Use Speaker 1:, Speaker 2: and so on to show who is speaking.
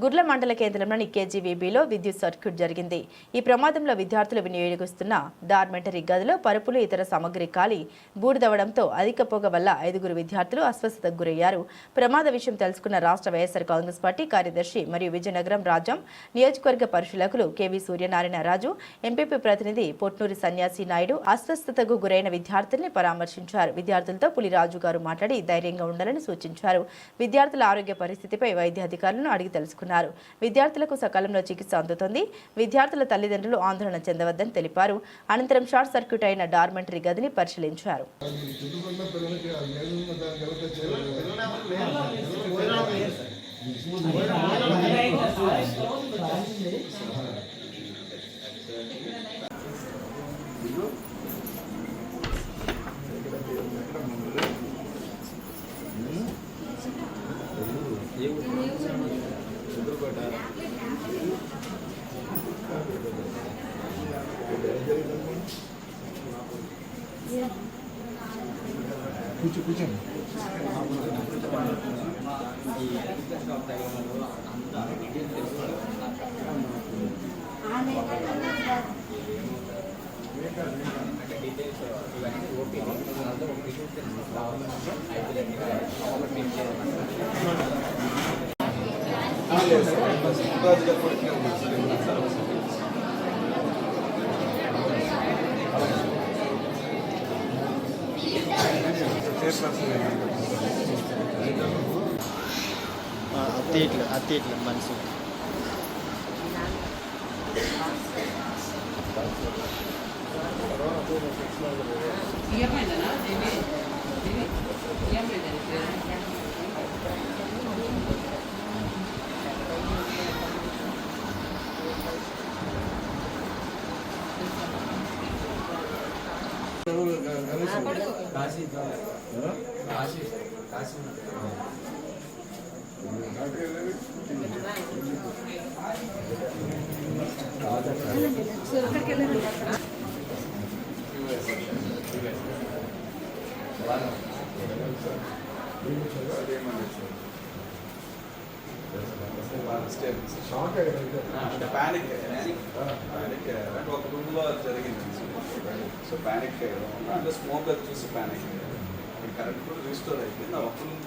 Speaker 1: గుర్ల మండల కేంద్రంలోని కేజీవీబీలో విద్యుత్ సర్క్యూట్ జరిగింది. ఈ ప్రమాదంలో విద్యార్థులు వినియోగిస్తున్న డార్మెంటరీ గదిలో పరుపులు ఇతర సామగ్రి కాలి బూడిదవడంతో అధిక పొగ వల్ల 5 విద్యార్థులు అస్వస్థతకు గురయ్యారు. ప్రమాద విషయం తెలుసుకున్న రాష్ట్ర వైఎస్ఆర్ కాంగ్రెస్ పార్టీ కార్యదర్శి మరియు విజయనగరం రాజ్యం నియోజకవర్గ పరిశీలకులు కెవి సూర్యనారాయణ రాజు, ఎంపీపీ ప్రతినిధి పొట్నూరి సన్యాసి నాయుడు అస్వస్థతకు గురైన విద్యార్థుల్ని పరామర్శించారు. విద్యార్థులతో పులిరాజు గారు మాట్లాడి ధైర్యంగా ఉండాలని సూచించారు. విద్యార్థుల ఆరోగ్య పరిస్థితిపై వైద్య అధికారులను అడిగి తెలుసుకున్నారు. విద్యార్థులకు సకాలంలో చికిత్స అందుతుంది. విద్యార్థుల తల్లిదండ్రులు ఆందోళన చెందవద్దని తెలిపారు. అనంతరం షార్ట్ సర్క్యూట్ అయిన డార్మెంటరీ గదిని పరిశీలించారు.
Speaker 2: కూర్చోండి.
Speaker 3: అత్తిట్లు మనసు
Speaker 4: ప్యానిక్ ఒక రూమ్లో జరిగింది. సో ప్యానిక్ అంటే స్మోక్ అది చూసి ప్యానిక్ కరెంట్ కూడా రీస్టోర్ అయిపోయింది. ఒక్క రూమ్